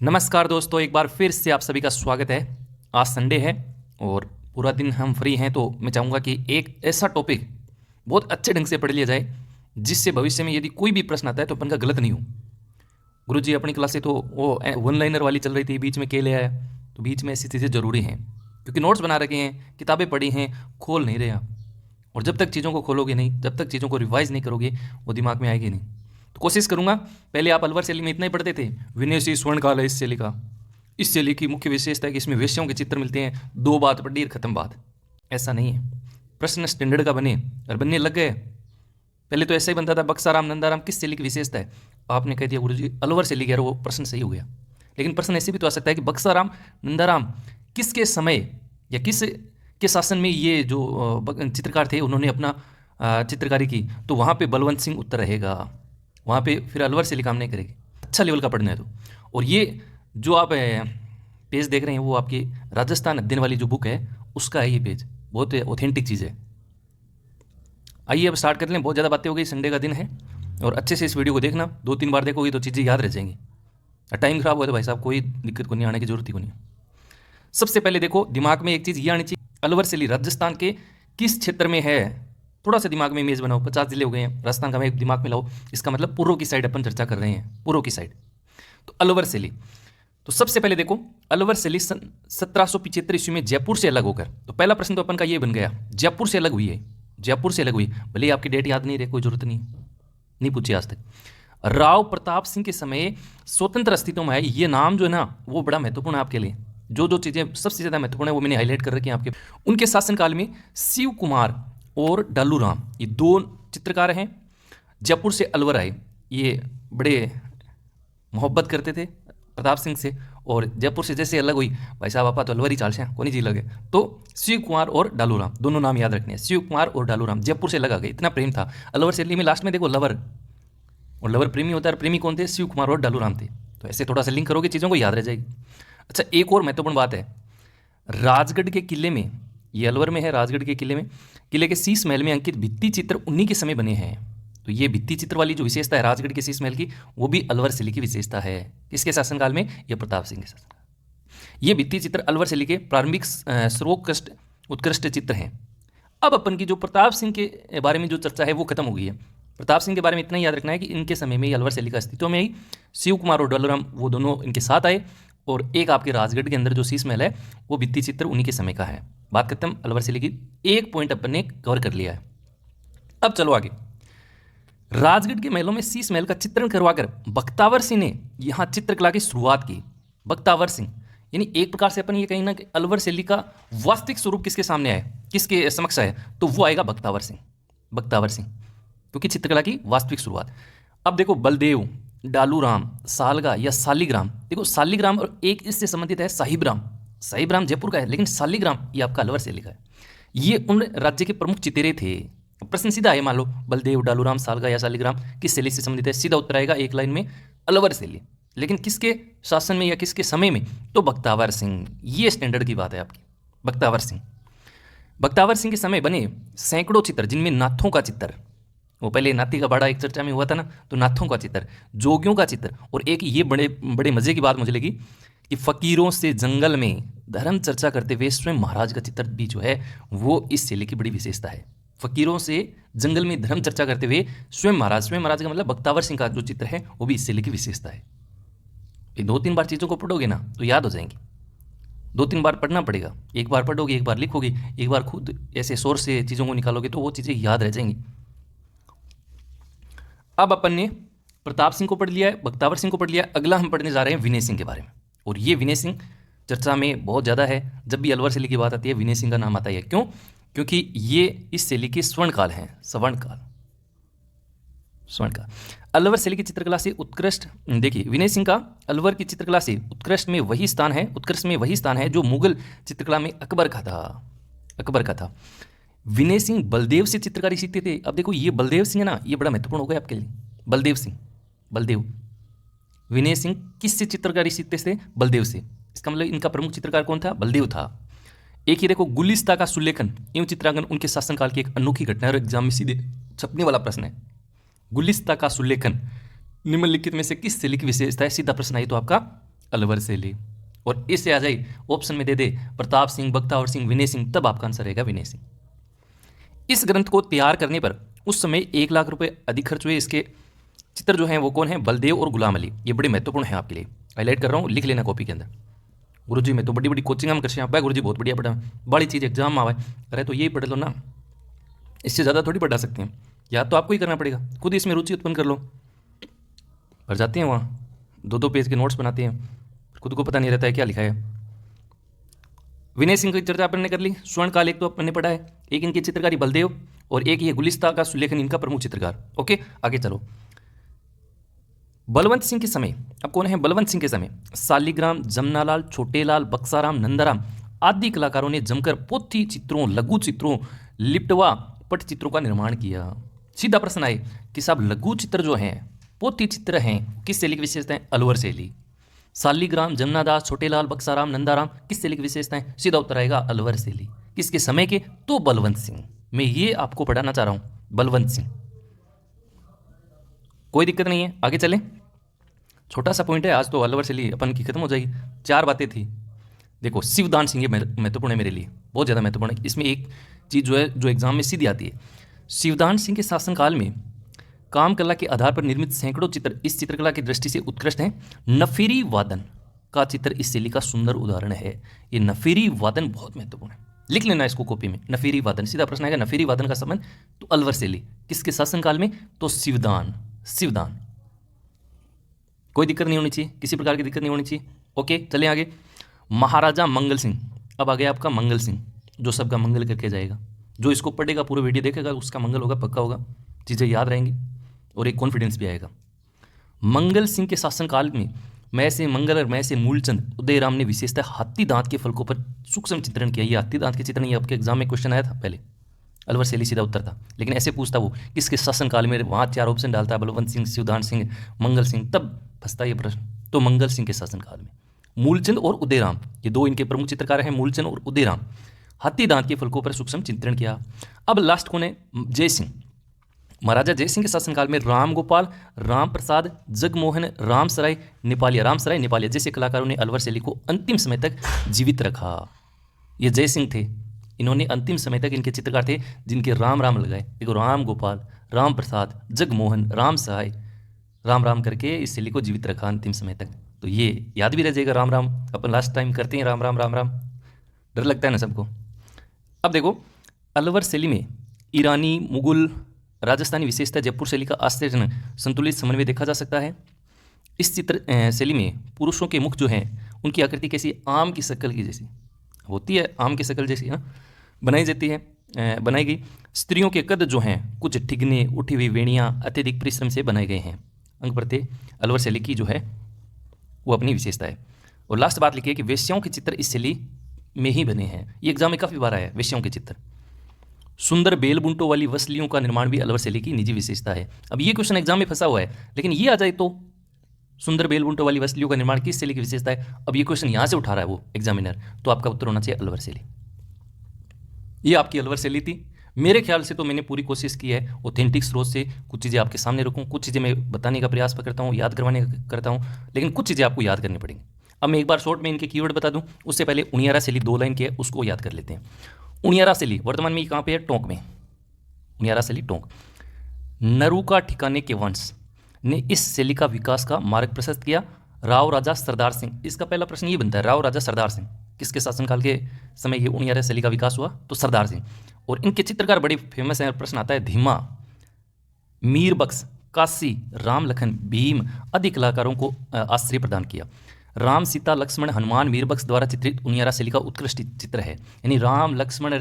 नमस्कार दोस्तों, एक बार फिर से आप सभी का स्वागत है। आज संडे है और पूरा दिन हम फ्री हैं, तो मैं चाहूँगा कि एक ऐसा टॉपिक बहुत अच्छे ढंग से पढ़ लिया जाए जिससे भविष्य में यदि कोई भी प्रश्न आता है तो अपन का गलत नहीं हो। गुरुजी अपनी क्लास से तो वो वन लाइनर वाली चल रही थी, बीच में के ले आया, तो बीच में ऐसी चीज़ें ज़रूरी हैं क्योंकि नोट्स बना रखे हैं, किताबें पढ़ी हैं, खोल नहीं रहे आप। और जब तक चीज़ों को खोलोगे नहीं, जब तक चीज़ों को रिवाइज नहीं करोगे, वो दिमाग में आएगी नहीं। तो कोशिश करूंगा। पहले आप अलवर शैली में इतना ही पढ़ते थे, विनयसी स्वर्णकाल है इस शैली का। इस शैली की मुख्य विशेषता है कि इसमें वेश्याओं के चित्र मिलते हैं, दो बात पढ़ी खत्म बात। ऐसा नहीं है, प्रश्न स्टैंडर्ड का बने और बनने लग गए। पहले तो ऐसा ही बनता था, बक्साराम नंदाराम किस शैली की विशेषता है, आपने कह दिया गुरुजी अलवर शैली कह रहे हो, वो प्रश्न सही हो गया। लेकिन प्रश्न ऐसे भी तो आ सकता है कि बक्साराम नंदाराम किसके समय या किस के शासन में ये जो चित्रकार थे उन्होंने अपना चित्रकारी की, तो वहाँ पे बलवंत सिंह उत्तर रहेगा। वहाँ पे फिर अलवर शैली काम नहीं करेगी। अच्छा लेवल का पढ़ना है तो। और ये जो आप पेज देख रहे हैं वो आपकी राजस्थान अध्ययन वाली जो बुक है उसका है ये पेज, बहुत ऑथेंटिक चीज़ है। आइए अब स्टार्ट कर लें, बहुत ज़्यादा बातें हो गई, संडे का दिन है और अच्छे से इस वीडियो को देखना, 2-3 बार देखोगे तो चीज़ें याद रह जाएंगी। टाइम खराब हुआ तो भाई साहब कोई दिक्कत को नहीं, आने की जरूरत ही को नहीं। सबसे पहले देखो, दिमाग में एक चीज़ ये आनी चाहिए, अलवर शैली राजस्थान के किस क्षेत्र में है। थोड़ा सा दिमाग में इमेज बनाओ, 50 जिले हो गए हैं, राजस्थान का मैं दिमाग में लाओ, इसका मतलब पूर्व की साइड अपन चर्चा कर रहे हैं, पूर्व की साइड। तो अलवर शैली, तो सबसे पहले देखो अलवर शैली 1775 ईस्वी में जयपुर से अलग होकर, तो पहला प्रश्न तो अपन का ये बन गया, जयपुर से अलग हुई है। जयपुर से अलग हुई, भले ही आपकी डेट याद नहीं रहे, कोई जरूरत नहीं पूछी आज तक। राव प्रताप सिंह के समय स्वतंत्र अस्तित्व में है। ये नाम जो है ना वो बड़ा महत्वपूर्ण है आपके लिए। जो जो चीज़ें सबसे ज़्यादा महत्वपूर्ण है वो मैंने हाईलाइट कर रखी हैं आपके। उनके शासनकाल में शिव कुमार और डालू राम, ये दो चित्रकार हैं, जयपुर से अलवर आए। ये बड़े मोहब्बत करते थे प्रताप सिंह से, और जयपुर से जैसे अलग हुई, भाई साहब आपा तो अलवर ही चाल से कौन जी लगे, तो शिव कुमार और डालू राम, दोनों नाम याद रखने हैं। शिव कुमार और डालू राम जयपुर से लगा गए, इतना प्रेम था अलवर शैली में। लास्ट में देखो लवर, और लवर प्रेमी होता है, प्रेमी कौन थे, शिव कुमार और डालू राम थे। तो ऐसे थोड़ा सा लिंक करोगे चीज़ों को याद रह जाएगी। अच्छा, एक और महत्वपूर्ण बात है, राजगढ़ के किले में, ये अलवर में है, राजगढ़ के किले में, किले के शीश महल में अंकित भित्ति चित्र उन्हीं के समय बने हैं। तो ये भित्ति चित्र वाली जो विशेषता है राजगढ़ के शीश महल की, वो भी अलवर शैली की विशेषता है। किसके शासनकाल में, ये प्रताप सिंह के शासनकाल। ये भित्ति चित्र अलवर शैली के प्रारंभिक सर्वोत्कृष्ट उत्कृष्ट चित्र हैं। अब अपन की जो प्रताप सिंह के बारे में जो चर्चा है वो खत्म हो गई है। प्रताप सिंह के बारे में इतना याद रखना है कि इनके समय में अलवर शैली का अस्तित्व में आई, शिव कुमार और डालूराम वो दोनों इनके साथ आए, और एक आपके राजगढ़ के अंदर जो शीश महल है वो भित्ति चित्र उन्हीं के समय का है। बात खत्म अलवर शैली की, एक पॉइंट अपन ने कवर कर लिया है। अब चलो आगे। राजगढ़ के महलों में शीश महल का चित्रण करवाकर बख्तावर सिंह ने यहाँ चित्रकला की शुरुआत की। बख्तावर सिंह, यानी एक प्रकार से अपन ये कहीं ना कि अलवर शैली का वास्तविक स्वरूप किसके सामने आए, किसके समक्ष है, तो वो आएगा बख्तावर सिंह। बख्तावर सिंह क्योंकि चित्रकला की वास्तविक शुरुआत। अब देखो बलदेव, डालूराम, सालगा या शालिग्राम, देखो शालिग्राम और एक इससे संबंधित है साहिबराम। साहिबराम जयपुर का है, लेकिन शालिग्राम ये आपका अलवर शैली का है। ये उन राज्य के प्रमुख चितेरे थे। प्रश्न सीधा है, मान लो बलदेव, डालूराम, सालगा या शालिग्राम किस शैली से संबंधित है, सीधा उत्तर आएगा एक लाइन में अलवर शैली। लेकिन किसके शासन में या किसके समय में, तो बख्तावर सिंह। ये स्टैंडर्ड की बात है आपकी, बख्तावर सिंह। बख्तावर सिंह के समय बने सैकड़ों चित्र, जिनमें नाथों का चित्र, वो पहले नाथी का बाड़ा एक चर्चा में हुआ था ना, तो नाथों का चित्र, जोगियों का चित्र, और एक ये बड़े बड़े मजे की बात मुझे लगी कि फकीरों से जंगल में धर्म चर्चा करते हुए स्वयं महाराज का चित्र भी जो है वो इस शैली की बड़ी विशेषता है। फकीरों से जंगल में धर्म चर्चा करते हुए स्वयं महाराज का मतलब बख्तावर सिंह का जो चित्र है वो भी इस शैली की विशेषता है। ये 2-3 बार चीज़ों को पढ़ोगे ना तो याद हो जाएंगी। 2-3 बार पढ़ना पड़ेगा, एक बार पढ़ोगे, एक बार लिखोगे, एक बार खुद ऐसे सोर्स से चीज़ों को निकालोगे तो वो चीज़ें याद रह जाएंगी। अब अपन ने प्रताप सिंह को पढ़ लिया है, बख्तावर सिंह को पढ़ लिया, अगला हम पढ़ने जा रहे हैं विनय सिंह के बारे में। और ये विनय सिंह चर्चा में बहुत ज़्यादा है, जब भी अलवर शैली की बात आती है विनय सिंह का नाम आता है। क्यों? क्योंकि ये इस शैली के स्वर्णकाल हैं, स्वर्णकाल। अलवर शैली की चित्रकला से उत्कृष्ट, देखिए विनय सिंह का अलवर की चित्रकला से उत्कृष्ट में वही स्थान है जो मुगल चित्रकला में अकबर का था। विनय सिंह बलदेव से चित्रकारी सीखते थे। अब देखो ये बलदेव सिंह है ना, ये बड़ा महत्वपूर्ण हो गया आपके लिए। बलदेव विनय सिंह किससे चित्रकारी सीखते थे? बलदेव से। इसका मतलब इनका प्रमुख चित्रकार कौन था? बलदेव था। एक ही देखो गुलिस्ता का सुलेखन एवं चित्रांकन उनके शासनकाल की एक अनोखी घटना है और एग्जाम में सीधे छपने वाला प्रश्न है। गुलिस्ता का सुलेखन निम्नलिखित में से किस शैली की विशेषता है? सीधा प्रश्न आई तो आपका अलवर शैली। और इससे आ जाए ऑप्शन में दे दे प्रताप सिंह, बख्तावर सिंह, विनय सिंह, तब आपका आंसर रहेगा विनय सिंह। इस ग्रंथ को तैयार करने पर उस समय 1 लाख रुपए अधिक खर्च हुए। इसके चित्र जो हैं वो कौन है? बलदेव और गुलाम अली। ये बड़े महत्वपूर्ण है आपके लिए, हाईलाइट कर रहा हूँ, लिख लेना कॉपी के अंदर। गुरुजी में तो बड़ी बड़ी कोचिंग हम कर हैं, गुरुजी बहुत बढ़िया पढ़ा, बड़ी चीज़ एग्जाम में आवे, अरे तो यही पढ़ लो ना, इससे ज़्यादा थोड़ी पढ़ा सकते हैं। या तो आपको ही करना पड़ेगा, खुद इसमें रुचि उत्पन्न कर लो। पर जाते हैं वहाँ 2-2 पेज के नोट्स बनाते हैं, खुद को पता नहीं रहता है क्या लिखा है। विनय सिंह की चर्चा अपन ने कर ली। स्वर्ण काल एक तो अपन ने पढ़ा है, एक इनकी चित्रकारी बलदेव और एक ये गुलिस्ता का सुलेखन इनका प्रमुख चित्रकार। ओके, आगे चलो। बलवंत सिंह के समय, अब कौन है बलवंत सिंह के समय? शालिग्राम, जमनालाल, छोटेलाल, बक्साराम, नंदाराम आदि कलाकारों ने जमकर पोथी चित्रों, लघु चित्रों, लिप्टवा पट चित्रों का निर्माण किया। सीधा प्रश्न आए कि साहब लघु चित्र जो हैं, पोथी चित्र हैं, किस शैली की विशेषता है? अलवर शैली। शालिग्राम, जमनादास, छोटेलाल, बक्साराम, नंदाराम किस शैली की विशेषता है? सीधा उत्तर आएगा अलवर शैली। किसके समय के? तो बलवंत सिंह। मैं ये आपको पढ़ाना चाह रहा हूं, बलवंत सिंह। कोई दिक्कत नहीं है, आगे चलें। छोटा सा पॉइंट है, आज तो अलवर शैली अपन की खत्म हो जाएगी। 4 बातें थी। देखो, शिवदान सिंह ये महत्वपूर्ण है मेरे लिए, बहुत ज़्यादा महत्वपूर्ण है। इसमें एक चीज़ जो है जो एग्जाम में सीधी आती है। शिवदान सिंह के शासनकाल में काम कला के आधार पर निर्मित सैकड़ों चित्र इस चित्रकला की दृष्टि से उत्कृष्ट हैं। नफीरी वादन का चित्र इस शैली का सुंदर उदाहरण है। ये नफीरी वादन बहुत महत्वपूर्ण है, लिख लेना इसको कॉपी में। नफीरी वादन, सीधा प्रश्न आएगा नफीरी वादन का संबंध तो अलवर शैली। किसके शासनकाल में? तो शिवदान। कोई दिक्कत नहीं होनी चाहिए, किसी प्रकार की दिक्कत नहीं होनी चाहिए। ओके, चलें आगे। महाराजा मंगल सिंह, अब आ गया आपका मंगल सिंह, जो सबका मंगल करके जाएगा। जो इसको पढ़ेगा, पूरा वीडियो देखेगा, उसका मंगल होगा, पक्का होगा, चीज़ें याद रहेंगी और एक कॉन्फिडेंस भी आएगा। मंगल सिंह के शासनकाल में मैं से मंगल और मैं से मूलचंद उदयराम ने विशेषतः हाथी दांत के फलकों पर सूक्ष्म चित्रण किया। ये हाथी दांत के चित्रण, ये आपके एग्जाम में क्वेश्चन आया था पहले, अलवर शैली सीधा उत्तर था। लेकिन ऐसे पूछता वो किसके शासनकाल में, वहाँ 4 ऑप्शन डालता है, बलवंत सिंह, शिवदान सिंह, मंगल सिंह, तब फंसता ये प्रश्न। तो मंगल सिंह के शासनकाल में मूलचंद और उदयराम, ये 2 इनके प्रमुख चित्रकार हैं, मूलचंद और उदयराम, हाथी दांत के फलकों पर सूक्ष्म चित्रण किया। अब लास्ट कौन है? जय सिंह। महाराजा जय सिंह के शासनकाल में राम गोपाल, राम प्रसाद, जगमोहन, रामसराय नेपालिया जैसे कलाकारों ने अलवर शैली को अंतिम समय तक जीवित रखा। ये जय सिंह थे, इन्होंने अंतिम समय तक, इनके चित्रकार थे जिनके राम राम लगाए। देखो, राम गोपाल, राम प्रसाद, जगमोहन, राम सहाय, राम राम करके इस शैली को जीवित रखा अंतिम समय तक। तो ये याद भी रह जाएगा, राम राम अपन लास्ट टाइम करते हैं, राम राम राम राम, डर लगता है ना सबको। अब देखो, अलवर शैली में ईरानी, मुगल, राजस्थानी विशेषता जयपुर शैली का आश्चर्यजनक संतुलित समन्वय देखा जा सकता है। इस चित्र शैली में पुरुषों के मुख जो हैं उनकी आकृति कैसी? आम की शक्ल की जैसी होती है, आम की शक्ल जैसी ना बनाई गई। स्त्रियों के कद जो हैं कुछ ठिगने, उठी हुई वेणियाँ अत्यधिक परिश्रम से बनाए गए हैं। अंग प्रत्यय अलवर शैली की जो है वो अपनी विशेषता है। और लास्ट बात लिखी है कि वेश्याओं के चित्र इस शैली में ही बने हैं। ये एग्जाम में काफ़ी बार आया है, वेश्याओं के चित्र। सुंदर बेलबुंटों वाली वसलियों का निर्माण भी अलवर शैली की निजी विशेषता है। अब ये क्वेश्चन एग्जाम में फंसा हुआ है, लेकिन ये आ जाए तो सुंदर बेलबुंटों वाली वसलियों का निर्माण किस शैली की विशेषता है? अब ये क्वेश्चन यहाँ से उठा रहा है वो एग्जामिनर, तो आपका उत्तर होना चाहिए अलवर शैली। ये आपकी अलवर शैली थी। मेरे ख्याल से तो मैंने पूरी कोशिश की है ऑथेंटिक स्रोत से कुछ चीज़ें आपके सामने रखूँ, कुछ चीज़ें मैं बताने का प्रयास करता हूँ, याद करवाने का करता हूँ, लेकिन कुछ चीज़ें आपको याद करनी पड़ेंगी। अब मैं एक बार शॉर्ट में इनके कीवर्ड बता दूँ, उससे पहले उनियारा शैली 2 लाइन की है, उसको याद कर लेते हैं। उनियारा शैली वर्तमान में कहाँ पे है? टोंक में। उनियारा शैली टोंक। नरूका ठिकाने के वंश ने इस शैली का विकास का मार्ग प्रशस्त किया। राव राजा सरदार सिंह, इसका पहला प्रश्न ये बनता है, राव राजा सरदार सिंह किसके शासनकाल के समय ये उनियारा शैली का विकास हुआ? तो सरदार सिंह। और इनके चित्रकार बड़े फेमस हैं। प्रश्न आता है धीमा, मीर बख्श, काशी, राम लखन, भीम आदि कलाकारों को आश्रय प्रदान किया। राम, सीता, लक्ष्मण, हनुमान मीरबख्श द्वारा चित्रित उनियारा शैली का उत्कृष्ट चित्र है। यानी राम, लक्ष्मण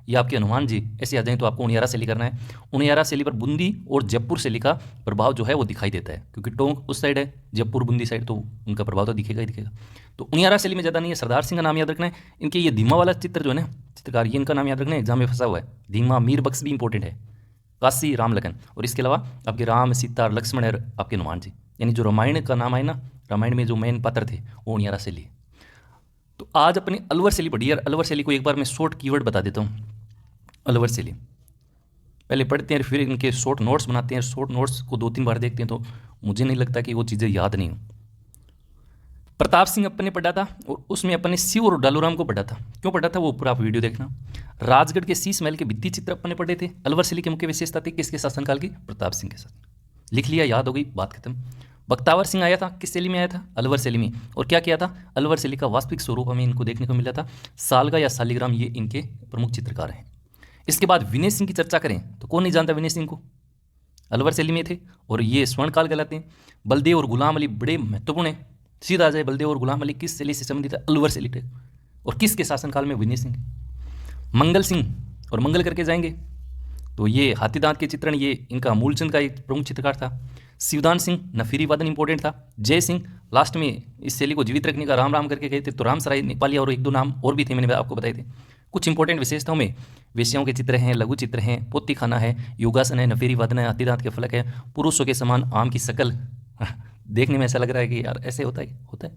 या आपके हनुमान जी ऐसे आ जाएं तो आपको उनियारा शैली करना है। उनियारा शैली पर बूंदी और जयपुर शैली का प्रभाव जो है वो दिखाई देता है, क्योंकि टोंक उस साइड है, जयपुर बूंदी साइड, तो उनका प्रभाव तो दिखेगा ही दिखेगा। तो उनियारा शैली में ज़्यादा नहीं है। सरदार सिंह का नाम याद रखना है। इनके ये धीमा वाला चित्र जो है ना, चित्रकार, ये इनका नाम याद रखना है, एग्जाम में फंसा हुआ है। धीमा, मीरबख्श भी इंपॉर्टेंट है, काशी, राम लखन, और इसके अलावा आपके राम, सीता, लक्ष्मण और आपके हनुमान जी। यानी जो रामायण का नाम आए ना, रामायण में जो मेन पात्र थे वो उनियारा शैली। तो आज अपनी अलवर शैली पढ़ी यार। अलवर शैली को एक बार मैं शॉर्ट कीवर्ड बता देता हूँ। अलवर शैली पहले पढ़ते हैं, फिर इनके शॉर्ट नोट्स बनाते हैं। शॉर्ट नोट्स को 2-3 बार देखते हैं तो मुझे नहीं लगता कि वो चीज़ें याद नहीं हो। प्रताप सिंह अपन ने पढ़ा था और उसमें अपन ने शिव और डालूराम को पढ़ा था। क्यों पढ़ा था वो पूरा आप वीडियो देखना। राजगढ़ के शीश महल के भित्ति चित्र अपन ने पढ़े थे। अलवर शैली की मुख्य विशेषता थी किसके शासनकाल की? प्रताप सिंह के साथ। लिख लिया, याद हो गई, बात खत्म। बख्तावर सिंह आया था, किस शैली में आया था? अलवर शैली में। और क्या किया था? अलवर शैली का वास्तविक स्वरूप हमें इनको देखने को मिला था। सालगा या शालिग्राम ये इनके प्रमुख चित्रकार हैं। इसके बाद विनय सिंह की चर्चा करें तो कौन नहीं जानता विनय सिंह को? अलवर शैली में थे और ये स्वर्णकाल कहलाते हैं। बलदेव और गुलाम अली बड़े महत्वपूर्ण हैं। सीधा आ जाए, बलदेव और गुलाम अली किस शैली से संबंधित है? अलवर शैली थे। और किसके शासनकाल में? विनय सिंह। मंगल सिंह और मंगल करके जाएंगे तो ये हाथी दांत के चित्रण, ये इनका मूलचंद का एक प्रमुख चित्रकार था। शिवदान सिंह नफीरी वादन इंपॉर्टेंट था। जय सिंह लास्ट में इस शैली को जीवित रखने का राम राम करके गए थे। तो रामसराय नेपाली और एक दो नाम और भी थे, मैंने आपको बताए थे। कुछ इंपॉर्टेंट विशेषताओं में वेश्याओं के चित्र हैं, लघु चित्र हैं, पोती खाना है, योगासन है, नफीरी वादन है, हाथी दांत के फलक है, पुरुषों के समान आम की शकल। देखने में ऐसा लग रहा है कि यार ऐसे होता है।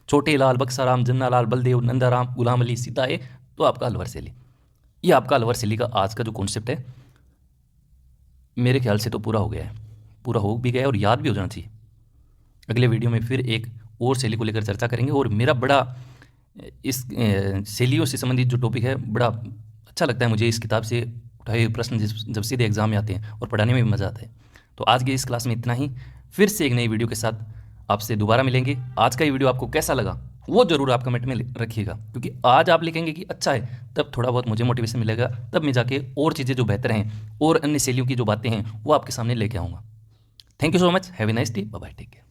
छोटे लाल, बक्साराम, जन्नालाल, बलदेव, नंदाराम, गुलाम अली, सीता है तो आपका अलवर शैली। ये आपका अलवर शैली का आज का जो कॉन्सेप्ट है मेरे ख्याल से तो पूरा हो गया है, पूरा हो भी गया है और याद भी हो जाना चाहिए। अगले वीडियो में फिर एक और शैली को लेकर चर्चा करेंगे। और मेरा बड़ा इस शैलियों से संबंधित जो टॉपिक है बड़ा अच्छा लगता है मुझे। इस किताब से उठाए हुए प्रश्न जब सीधे एग्जाम में आते हैं और पढ़ाने में भी मज़ा आता है। तो आज की इस क्लास में इतना ही। फिर से एक नई वीडियो के साथ आपसे दोबारा मिलेंगे। आज का ये वीडियो आपको कैसा लगा वो ज़रूर आप कमेंट में रखिएगा, क्योंकि आज आप लिखेंगे कि अच्छा है तब थोड़ा बहुत मुझे मोटिवेशन मिलेगा, तब मैं जाके और चीज़ें जो बेहतर हैं और अन्य शैलियों की जो बातें हैं वो आपके सामने लेके आऊँगा। Thank you so much, have a nice day, bye bye, take care.